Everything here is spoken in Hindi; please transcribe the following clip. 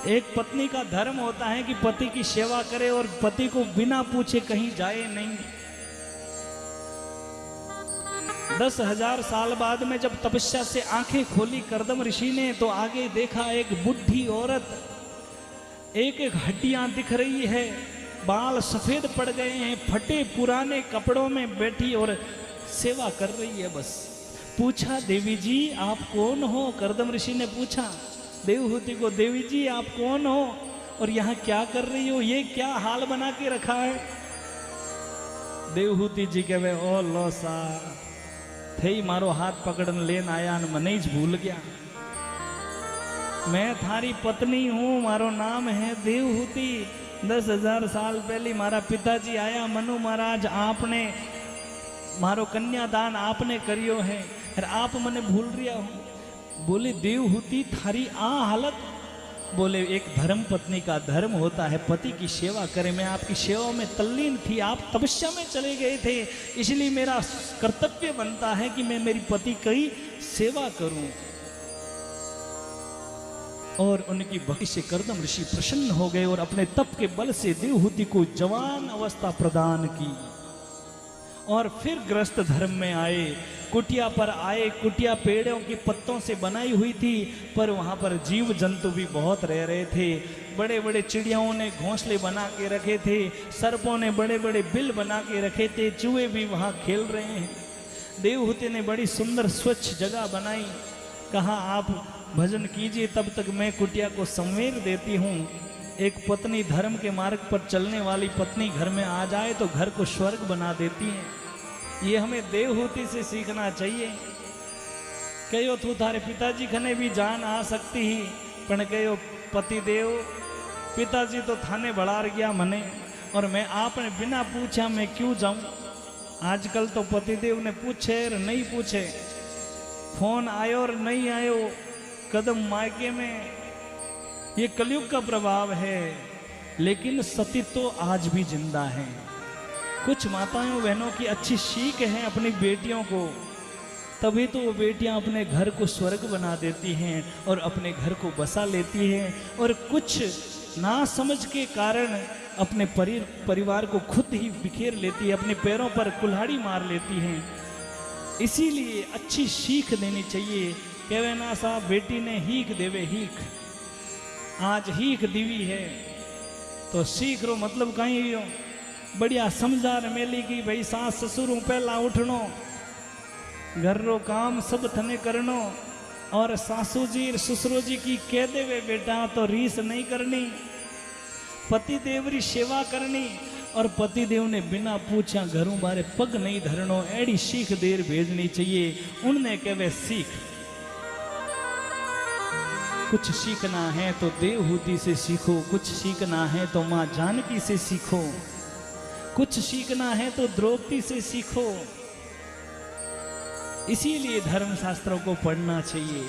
एक पत्नी का धर्म होता है कि पति की सेवा करे और पति को बिना पूछे कहीं जाए नहीं। 10,000 साल बाद में जब तपस्या से आंखें खोली कर्दम ऋषि ने, तो आगे देखा एक बुढ़ी औरत, एक एक हड्डियां दिख रही है, बाल सफेद पड़ गए हैं, फटे पुराने कपड़ों में बैठी और सेवा कर रही है। बस पूछा, देवी जी आप कौन हो? कर्दम ऋषि ने पूछा देवहूति को, देवी जी आप कौन हो और यहाँ क्या कर रही हो? ये क्या हाल बना के रखा है? देवहूति जी कहे, ओ लो सा थई मारो हाथ पकड़न लेन आया न मने ज भूल गया। मैं थारी पत्नी हूँ, मारो नाम है देवहूति। 10,000 साल पहले मारा पिताजी आया, मनु महाराज आपने मारो कन्यादान आपने करियो है और आप मने भूल रिया हो। बोले देवहूति थारी आ हालत? बोले एक धर्म पत्नी का धर्म होता है पति की सेवा करे। मैं आपकी सेवा में तल्लीन थी, आप तपस्या में चले गए थे, इसलिए मेरा कर्तव्य बनता है कि मैं मेरी पति की सेवा करूं। और उनकी भक्ति से कर्दम ऋषि प्रसन्न हो गए और अपने तप के बल से देवहूति को जवान अवस्था प्रदान की। और फिर गृहस्थ धर्म में आए, कुटिया पर आए। कुटिया पेड़ों की पत्तों से बनाई हुई थी, पर वहाँ पर जीव जंतु भी बहुत रह रहे थे। बड़े बड़े चिड़ियाओं ने घोंसले बना के रखे थे, सर्पों ने बड़े बड़े बिल बना के रखे थे, चूहे भी वहाँ खेल रहे हैं। देवहूति ने बड़ी सुंदर स्वच्छ जगह बनाई, कहा आप भजन कीजिए, तब तक मैं कुटिया को संवेर देती हूँ। एक पत्नी धर्म के मार्ग पर चलने वाली पत्नी घर में आ जाए तो घर को स्वर्ग बना देती है। ये हमें देवहूति से सीखना चाहिए। कहो तू थारे पिताजी खने भी जान आ सकती ही, पण कहो पति देव पिताजी तो थाने बढ़ार गया मने, और मैं आपने बिना पूछा मैं क्यों जाऊं? आजकल तो पतिदेव ने पूछे और नहीं पूछे, फोन आयो और नहीं आयो, कदम मायके में। ये कलयुग का प्रभाव है, लेकिन सती तो आज भी जिंदा है। कुछ माताओं बहनों की अच्छी सीख है अपनी बेटियों को, तभी तो वो बेटियां अपने घर को स्वर्ग बना देती हैं और अपने घर को बसा लेती हैं। और कुछ ना समझ के कारण अपने परिवार को खुद ही बिखेर लेती है, अपने पैरों पर कुल्हाड़ी मार लेती हैं। इसीलिए अच्छी सीख देनी चाहिए। कहवे ना साहब बेटी ने हीख देवे हीख, आज हीख दीवी है तो सीख रो मतलब कहीं हो। बढ़िया समझदार मेली की भाई सास ससुरों पहला उठनो, घर रो काम सब थने करनो, और सासू जी ससुरो जी की कह देवे बेटा तो रीस नहीं करनी, पति देवरी सेवा करनी। और पति देव ने बिना पूछा घरों बारे पग नहीं धरनो, एड़ी सीख देर भेजनी चाहिए। उनने कहवे सीख, कुछ सीखना है तो देवहूति से सीखो, कुछ सीखना है तो माँ जानकी से सीखो, कुछ सीखना है तो द्रौपदी से सीखो। इसीलिए धर्म शास्त्रों को पढ़ना चाहिए।